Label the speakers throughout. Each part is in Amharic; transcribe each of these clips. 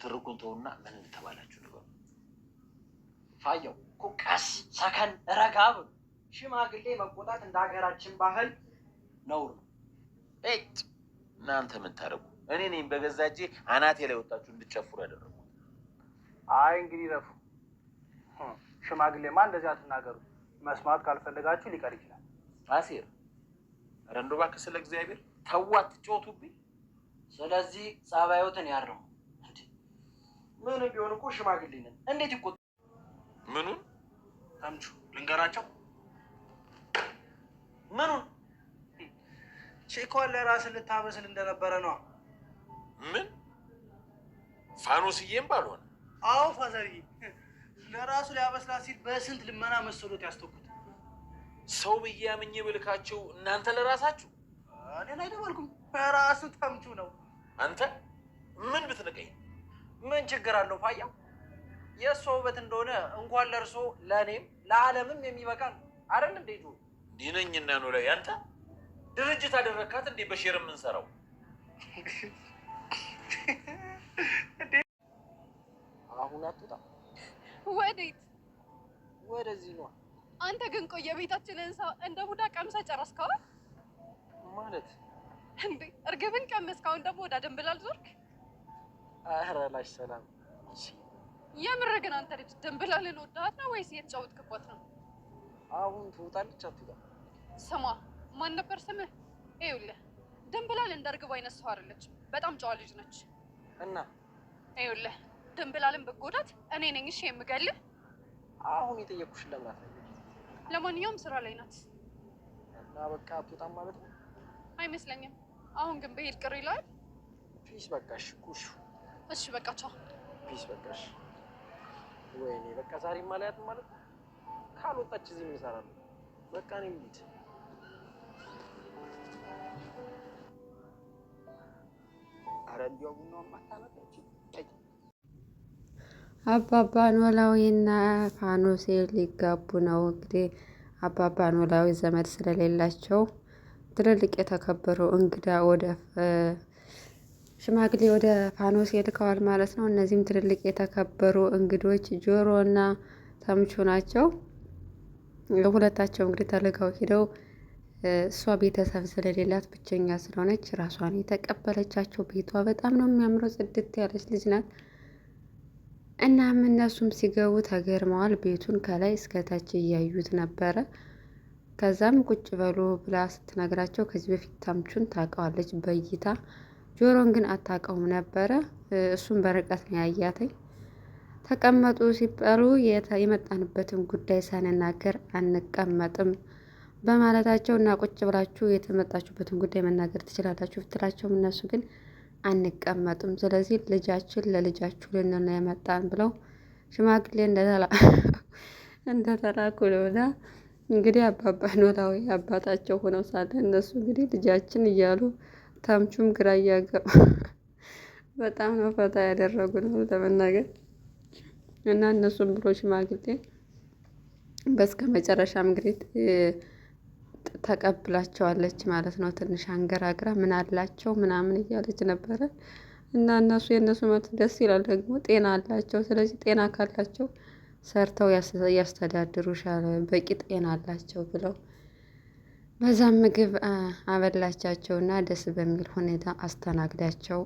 Speaker 1: ንትርኩን ተውና ምን እንደተባላችሁ ነው? ፋየው ቀስ ሰከን ረጋ በሉ። ሽማግሌ መቆጣት እንደ ሀገራችን ባህል ነውር ነው። እናንተ ምን ታደርጉ? እኔ ነኝ በገዛ እጄ አናቴ ላይ ወጣችሁ እንድጨፍሩ ያደረጉ።
Speaker 2: አይ እንግዲህ ረፉ። ሽማግሌማ እንደዚህ አትናገሩ። መስማት ካልፈለጋችሁ ሊቀር ይችላል።
Speaker 1: አሴር ረንዶ እባክህ ስለ እግዚአብሔር ተው አትጫወቱብኝ። ስለዚህ ጸባዮትን ያርሙ። ምን ቢሆን እኮ ሽማግሌ ነን። እንዴት ይቆጥ ምኑን
Speaker 2: ተምቹ ልንገራቸው።
Speaker 1: ምኑን?
Speaker 2: ቼኳን ለራስህ ልታበስል እንደነበረ ነው።
Speaker 1: ምን ፋኖስዬም ባልሆነ?
Speaker 2: አዎ ፋዘርዬ፣ ለራሱ ሊያበስላት ሲል በስንት ልመና መሰሎት ያስተኩት።
Speaker 1: ሰው ብዬ አምኜ ብልካቸው እናንተ ለራሳችሁ።
Speaker 2: እኔን አይደወልኩም፣ ራሱ ተምቹ ነው።
Speaker 1: አንተ ምን ብትንቀኝ
Speaker 2: ምን ችግር አለው? ፋያው የእሷ ውበት እንደሆነ እንኳን ለእርሶ ለእኔም ለዓለምም የሚበቃ ነው አይደል? እንዴ ጆ
Speaker 1: ዲነኝና ነው ላይ አንተ ድርጅት አደረካት እንዴ? በሼር የምንሰራው አሁን አትወጣ።
Speaker 3: ወዴት?
Speaker 1: ወደዚህ ነው።
Speaker 3: አንተ ግን ቆየ ቤታችንን እንደ ቡዳ ቀምሰህ ጨረስከው
Speaker 1: ማለት
Speaker 3: እንዴ? እርግብን ቀመስከው፣ ደግሞ ወደ ድንብላል ዞርክ።
Speaker 1: ኧረ ላሽ ሰላም።
Speaker 3: የምር ግን አንተ ልጅ ድንብላልን ወዳት ነው ወይስ የተጫወትክባት ነው?
Speaker 1: አሁን ትወጣለች አትወጣ?
Speaker 3: ስማ፣ ማን ነበር ስምህ? ይኸውልህ ድንብላል እንደ እርግብ አይነት ሰው አይደለች። በጣም ጨዋ ልጅ ነች።
Speaker 1: እና
Speaker 3: ይኸውልህ ድንብላልን ብትጎዳት እኔ ነኝ እሺ የምገልህ።
Speaker 1: አሁን የጠየኩሽን ለምን አትነግሪኝ?
Speaker 3: ለማንኛውም ስራ ላይ ናት
Speaker 1: እና በቃ አትወጣም ማለት ነው?
Speaker 3: አይመስለኝም። አሁን ግን በሄድ ቅር ይላል።
Speaker 1: ፒስ በቃሽ። ኩሽ
Speaker 3: እሺ በቃ ቻው።
Speaker 1: ፒስ በቃሽ። ወይኔ በቃ ዛሬ ማለያት ማለት ነው። ካልወጣች እዚህ ምን እሰራለሁ? በቃ እኔ ልሂድ። ኧረ እንዲያው ቡናውን ማታመጣች።
Speaker 4: አባባ ኖላዊና ፋኖሴ ሊጋቡ ነው። እንግዲህ አባባ ኖላዊ ዘመድ ስለሌላቸው ትልልቅ የተከበሩ እንግዳ ወደ ሽማግሌ ወደ ፋኖሴ ልከዋል ማለት ነው። እነዚህም ትልልቅ የተከበሩ እንግዶች ጆሮና ተምቹ ናቸው። ሁለታቸው እንግዲህ ተልከው ሄደው እሷ ቤተሰብ ስለሌላት ብቸኛ ስለሆነች ራሷን የተቀበለቻቸው። ቤቷ በጣም ነው የሚያምረው፣ ጽድት ያለች ልጅ ናት። እናም እነሱም ሲገቡ ተገርመዋል። ቤቱን ከላይ እስከታች እያዩት ነበረ። ከዛም ቁጭ በሉ ብላ ስትነግራቸው ከዚህ በፊት ተምቹን ታውቀዋለች በእይታ፣ ጆሮን ግን አታውቀውም ነበረ። እሱም በርቀት ነው ያያተኝ። ተቀመጡ ሲባሉ የመጣንበትን ጉዳይ ሳንናገር አንቀመጥም በማለታቸው እና ቁጭ ብላችሁ የተመጣችሁበትን ጉዳይ መናገር ትችላላችሁ ብትላቸውም እነሱ ግን አንቀመጥም፣ ስለዚህ ልጃችን ለልጃችሁ ልንል ነው የመጣን ብለው ሽማግሌ እንደተላኩ ነውና እንግዲህ አባባ ኖላዊ አባታቸው ሆነው ሳለ እነሱ እንግዲህ ልጃችን እያሉ ተምቹም ግራ እያገባ በጣም ነው ፈታ ያደረጉ ነው ለመናገር። እና እነሱም ብሎ ሽማግሌ በስከ መጨረሻም እንግዲህ ተቀብላቸዋለች ማለት ነው። ትንሽ አንገራግራ ምን አላቸው ምናምን እያለች ነበረ። እና እነሱ የእነሱ መብት ደስ ይላል። ደግሞ ጤና አላቸው። ስለዚህ ጤና ካላቸው ሰርተው ያስተዳድሩሻል፣ በቂ ጤና አላቸው ብለው በዛም ምግብ አበላቻቸው እና ደስ በሚል ሁኔታ አስተናግዳቸው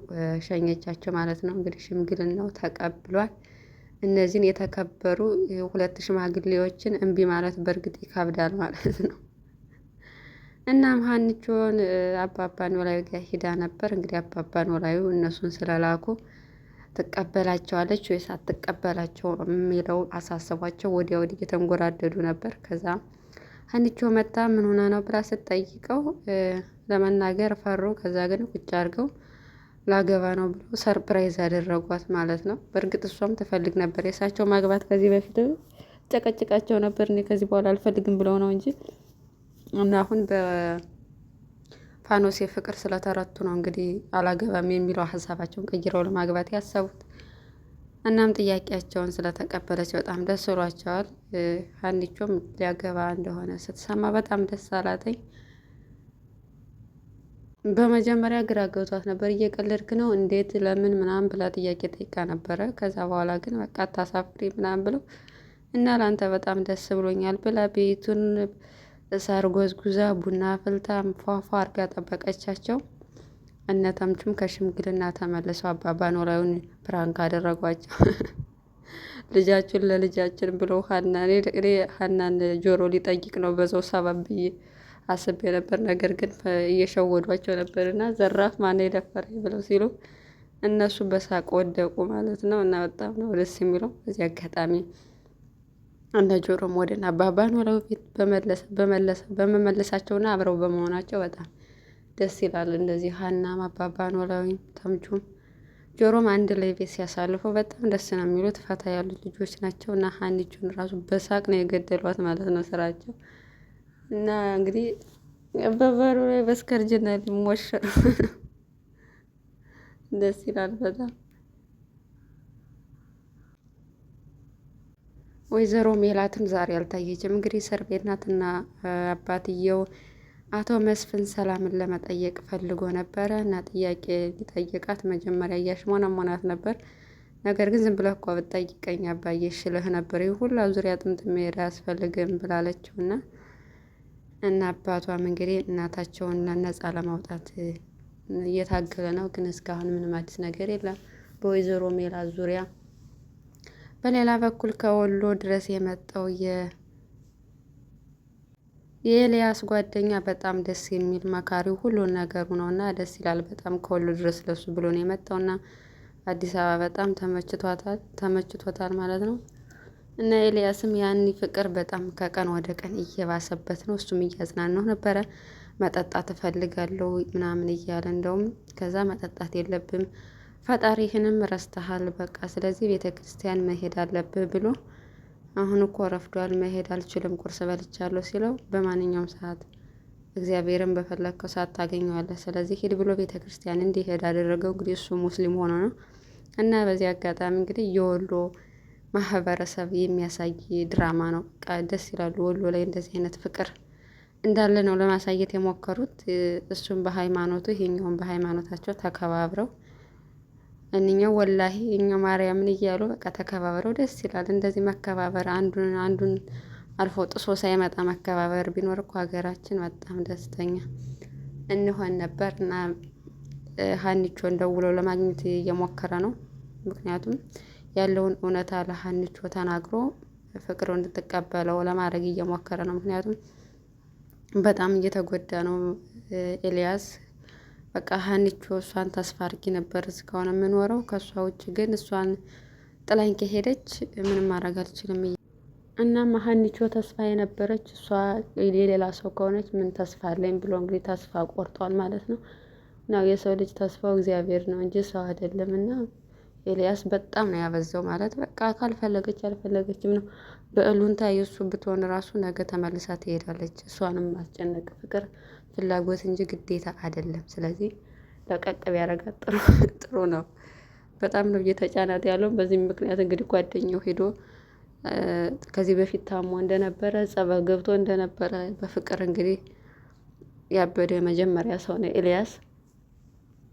Speaker 4: ሸኘቻቸው ማለት ነው። እንግዲህ ሽምግልናው ተቀብሏል። እነዚህን የተከበሩ ሁለት ሽማግሌዎችን እምቢ ማለት በእርግጥ ይከብዳል ማለት ነው። እናም ሀኒቾን አባባ ኖላዊ ጋር ሂዳ ነበር። እንግዲህ አባባ ኖላዊ እነሱን ስለላኩ ትቀበላቸዋለች ወይስ አትቀበላቸው የሚለው አሳስቧቸው ወዲያ ወዲህ እየተንጎራደዱ ነበር። ከዛ ሀኒቾ መጣ ምን ሆና ነው ብላ ስትጠይቀው ለመናገር ፈሩ። ከዛ ግን ቁጭ አድርገው ላገባ ነው ብሎ ሰርፕራይዝ ያደረጓት ማለት ነው። በእርግጥ እሷም ትፈልግ ነበር የእሳቸው ማግባት። ከዚህ በፊት ጨቀጭቃቸው ነበር እኔ ከዚህ በኋላ አልፈልግም ብለው ነው እንጂ እና አሁን በፋኖሴ ፍቅር ስለተረቱ ነው እንግዲህ አላገባም የሚለው ሀሳባቸውን ቀይረው ለማግባት ያሰቡት። እናም ጥያቄያቸውን ስለተቀበለች በጣም ደስ ብሏቸዋል። ሀኒቾም ሊያገባ እንደሆነ ስትሰማ በጣም ደስ አላተኝ። በመጀመሪያ ግራ ገብቷት ነበር። እየቀለድክ ነው እንዴት ለምን ምናምን ብላ ጥያቄ ጠይቃ ነበረ። ከዛ በኋላ ግን በቃ አታሳፍሪ ምናምን ብለው እና ለአንተ በጣም ደስ ብሎኛል ብላ ቤቱን ሳር ጎዝጉዛ ቡና አፍልታ ፏፏ አርጋ ጠበቀቻቸው። እነ ተምቹም ከሽምግልና ተመልሰው አባባ ኖላዊን ፕራንክ አደረጓቸው። ልጃችን ለልጃችን ብሎ እኔ ሀናን ጆሮ ሊጠይቅ ነው በዛው ሰበብ ብዬ አስቤ ነበር። ነገር ግን እየሸወዷቸው ነበር እና ዘራፍ ማን የደፈረኝ ብለው ሲሉ እነሱ በሳቅ ወደቁ ማለት ነው። እና በጣም ነው ደስ የሚለው በዚህ አጋጣሚ እነ ጆሮም ወደ አባባ ኖላዊ ቤት በመመለሳቸውና አብረው በመሆናቸው በጣም ደስ ይላል። እንደዚህ ሀናም አባባ ኖላዊም ተምቹም ጆሮም አንድ ላይ ቤት ሲያሳልፈው በጣም ደስ ነው የሚሉት። ፈታ ያሉት ልጆች ናቸው እና ሀኒቹን ራሱ በሳቅ ነው የገደሏት ማለት ነው ስራቸው። እና እንግዲህ በበሩ ላይ በስከርጅና ሊሞሸር ደስ ይላል በጣም። ወይዘሮ ሜላትም ዛሬ አልታየችም። እንግዲህ እስር ቤት ናትና አባትየው አቶ መስፍን ሰላምን ለመጠየቅ ፈልጎ ነበረ እና ጥያቄ ሊጠይቃት መጀመሪያ እያሽሞነሞናት ነበር። ነገር ግን ዝም ብለህ እኮ ብትጠይቀኝ አባዬ ሽልህ ነበር ይህ ሁላ ዙሪያ ጥምጥም መሄድ አያስፈልግም ብላለችው እና አባቷም እንግዲህ እናታቸውን ነፃ ለማውጣት እየታገለ ነው። ግን እስካሁን ምንም አዲስ ነገር የለም በወይዘሮ ሜላት ዙሪያ። በሌላ በኩል ከወሎ ድረስ የመጣው የኤልያስ ጓደኛ በጣም ደስ የሚል መካሪው ሁሉን ነገሩ ነው እና ደስ ይላል በጣም ከወሎ ድረስ ለሱ ብሎ ነው የመጣውና አዲስ አበባ በጣም ተመችቶታል ማለት ነው። እና ኤልያስም ያኒ ፍቅር በጣም ከቀን ወደ ቀን እየባሰበት ነው። እሱም እያዝናናው ነበረ። መጠጣት እፈልጋለሁ ምናምን እያለ እንደውም ከዛ መጠጣት የለብም ፈጣሪህንም ረስተሃል በቃ ስለዚህ ቤተ ክርስቲያን መሄድ አለብህ ብሎ አሁን እኮ ረፍዷል መሄድ አልችልም ቁርስ በልቻለሁ ሲለው በማንኛውም ሰዓት እግዚአብሔርን በፈለግከው ሰዓት ታገኘዋለህ ስለዚህ ሂድ ብሎ ቤተ ክርስቲያን እንዲሄድ አደረገው። እንግዲህ እሱ ሙስሊም ሆኖ ነው እና በዚህ አጋጣሚ እንግዲህ የወሎ ማህበረሰብ የሚያሳይ ድራማ ነው። በቃ ደስ ይላሉ። ወሎ ላይ እንደዚህ አይነት ፍቅር እንዳለ ነው ለማሳየት የሞከሩት። እሱም በሃይማኖቱ ይሄኛውን በሃይማኖታቸው ተከባብረው እኛው ወላሂ እኛው ማርያምን እያሉ በቃ ተከባብረው ደስ ይላል። እንደዚህ መከባበር አንዱን አልፎ ጥሶ ሳይመጣ መከባበር ቢኖር እኮ ሀገራችን በጣም ደስተኛ እንሆን ነበር። እና ሀኒቾን ደውሎ ለማግኘት እየሞከረ ነው። ምክንያቱም ያለውን እውነታ ለሀኒቾ ተናግሮ ፍቅሩ እንድትቀበለው ለማድረግ እየሞከረ ነው። ምክንያቱም በጣም እየተጎዳ ነው ኤልያስ። በቃ ሀኒቾ እሷን ተስፋ አድርጊ ነበር እስካሁን የምኖረው ከእሷ ውጭ ግን እሷን ጥላኝ ከሄደች ምንም ማድረግ አልችልም። እናም ሀኒቾ ተስፋ የነበረች እሷ የሌላ ሰው ከሆነች ምን ተስፋ አለኝ ብሎ እንግዲህ ተስፋ ቆርጧል ማለት ነው። ነው የሰው ልጅ ተስፋው እግዚአብሔር ነው እንጂ ሰው አይደለም። እና ኤልያስ በጣም ነው ያበዛው ማለት በቃ ካልፈለገች አልፈለገችም ነው። በእሉንታ የእሱ ብትሆን ራሱ ነገ ተመልሳ ትሄዳለች። እሷንም ማስጨነቅ ፍቅር ፍላጎት እንጂ ግዴታ አይደለም። ስለዚህ ለቀቅ ቢያደርጋት ጥሩ ነው። በጣም ነው እየተጫናት ያለው። በዚህም ምክንያት እንግዲህ ጓደኛው ሄዶ ከዚህ በፊት ታሞ እንደነበረ ጸበል ገብቶ እንደነበረ በፍቅር እንግዲህ ያበደ የመጀመሪያ ሰው ነው ኤልያስ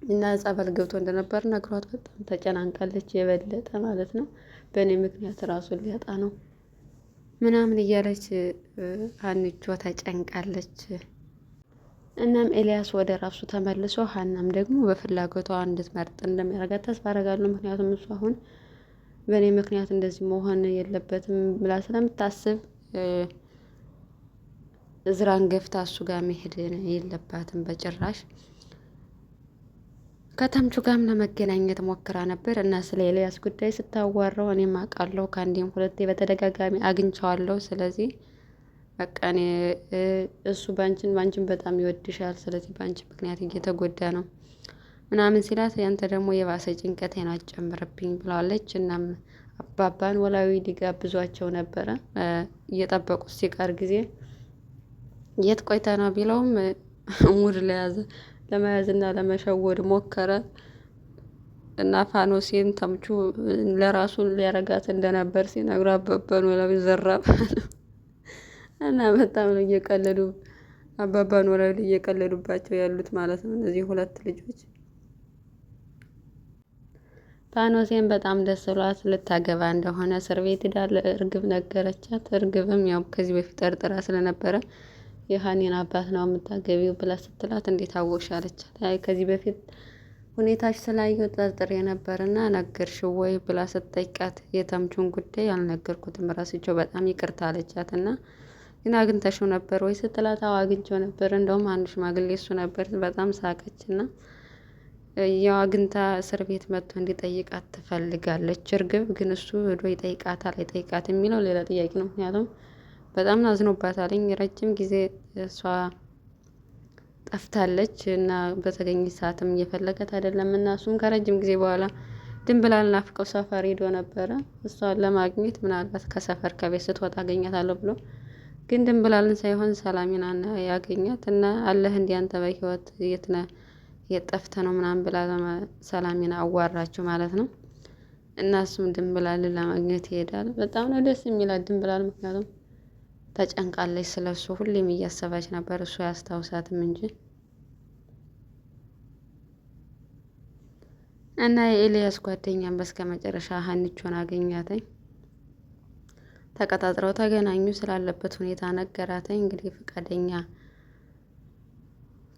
Speaker 4: እና ጸበል ገብቶ እንደነበር ነግሯት በጣም ተጨናንቃለች የበለጠ ማለት ነው። በእኔ ምክንያት ራሱን ሊያጣ ነው ምናምን እያለች ሀኒቾ ተጨንቃለች። እናም ኤልያስ ወደ ራሱ ተመልሶ ሀናም ደግሞ በፍላጎቷ እንድትመርጥ እንደሚያደርጋት ተስፋ አደርጋለሁ። ምክንያቱም እሱ አሁን በእኔ ምክንያት እንደዚህ መሆን የለበትም ብላ ስለምታስብ እዝራን ገፍታ እሱ ጋር መሄድ የለባትም በጭራሽ። ከተምቹ ጋርም ለመገናኘት ሞክራ ነበር እና ስለ ኤልያስ ጉዳይ ስታዋራው እኔም አውቃለሁ ከአንዴም ሁለቴ በተደጋጋሚ አግኝቼዋለሁ። ስለዚህ በቃ እኔ እሱ ባንቺን በጣም ይወድሻል። ስለዚህ ባንቺ ምክንያት እየተጎዳ ነው ምናምን ሲላት ያንተ ደግሞ የባሰ ጭንቀቴን አትጨምርብኝ ብለዋለች። እናም አባባን ኖላዊ ሊጋብዟቸው ነበረ እየጠበቁት ሲቀር ጊዜ የት ቆይታ ነው ቢለውም ሙድ ለመያዝ እና ለመሸወድ ሞከረ እና ፋኖሴን ተምቹ ለራሱ ሊያረጋት እንደነበር ሲነግሩ አባባ ኖላዊ ዘራፍ እና በጣም ነው እየቀለዱ አባባ ኖላዊ ላይ እየቀለዱባቸው ያሉት ማለት ነው እነዚህ ሁለት ልጆች። ፋኖሴን በጣም ደስ ብሏት ልታገባ እንደሆነ እስር ቤት ሄዳ ለእርግብ ነገረቻት። እርግብም ያው ከዚህ በፊት ጠርጥራ ስለነበረ የሀኒን አባት ነው የምታገቢው ብላ ስትላት እንዴት አወቅሽ አለቻት። አይ ከዚህ በፊት ሁኔታች ስላየው ጠርጥሬ ነበርና ነገርሽው ወይ ብላ ስትጠይቃት የተምቹን ጉዳይ አልነገርኩትም ራስቸው በጣም ይቅርታ አለቻት። እና ግን አግኝተሽው ነበር ወይ ስትላት አዎ አግኝቼው ነበር፣ እንደውም አንድ ሽማግሌ እሱ ነበር። በጣም ሳቀች እና ያው አግኝታ እስር ቤት መጥቶ እንዲጠይቃት ትፈልጋለች። እርግብ ግን እሱ ሄዶ ይጠይቃታል አይጠይቃት የሚለው ሌላ ጥያቄ ነው። ምክንያቱም በጣም አዝኖባታለኝ። ረጅም ጊዜ እሷ ጠፍታለች እና በተገኘች ሰዓትም እየፈለገት አይደለም እና እሱም ከረጅም ጊዜ በኋላ ድንብላል ናፍቀው ሰፈር ሄዶ ነበረ እሷን ለማግኘት ምናልባት ከሰፈር ከቤት ስትወጣ አገኛታለሁ ብሎ፣ ግን ድንብላልን ሳይሆን ሰላሚናን ያገኛት እና አለህ እንዲህ አንተ በህይወት የት ነህ የጠፍተህ ነው ምናምን ብላ ሰላሚና አዋራችሁ ማለት ነው። እና እሱም ድንብላልን ለማግኘት ይሄዳል። በጣም ነው ደስ የሚላት ድንብላል፣ ምክንያቱም ተጨንቃለች ስለሱ ሁሌም እያሰባች ነበር እሱ ያስታውሳትም እንጂ። እና የኤልያስ ጓደኛም በስከ መጨረሻ ሀኒቾን አገኛተኝ። ተቀጣጥረው ተገናኙ። ስላለበት ሁኔታ ነገራተኝ። እንግዲህ ፈቃደኛ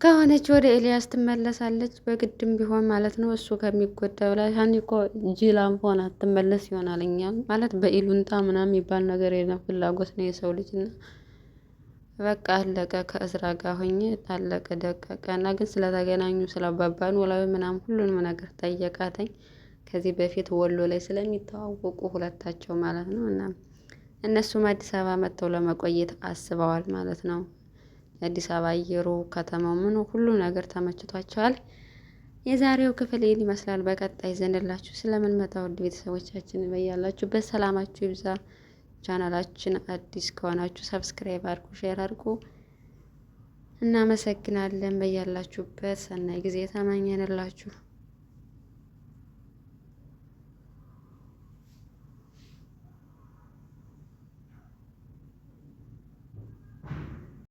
Speaker 4: ከሆነች ወደ ኤልያስ ትመለሳለች፣ በግድም ቢሆን ማለት ነው። እሱ ከሚጎዳ ብላ ሀኒ እኮ ጅላም ሆና ትመለስ ይሆናል። እኛም ማለት በኢሉንታ ምናምን የሚባል ነገር የለም፣ ፍላጎት ነው የሰው ልጅ እና በቃ አለቀ። ከእዝራ ጋር ሆኜ አለቀ ደቀቀ። እና ግን ስለተገናኙ ስለአባባ ኖላዊ ምናምን ሁሉንም ነገር ጠየቃተኝ። ከዚህ በፊት ወሎ ላይ ስለሚተዋወቁ ሁለታቸው ማለት ነው። እና እነሱም አዲስ አበባ መጥተው ለመቆየት አስበዋል ማለት ነው። የአዲስ አበባ አየሩ፣ ከተማው፣ ምኑ ሁሉ ነገር ተመችቷቸዋል። የዛሬው ክፍል ይህን ይመስላል። በቀጣይ ዘንድላችሁ ስለምንመጣ ውድ ቤተሰቦቻችን በያላችሁበት ሰላማችሁ ይብዛ። ቻናላችን አዲስ ከሆናችሁ ሰብስክራይብ አድርጉ፣ ሼር አድርጉ። እናመሰግናለን። በያላችሁበት ሰናይ ጊዜ ተመኘንላችሁ።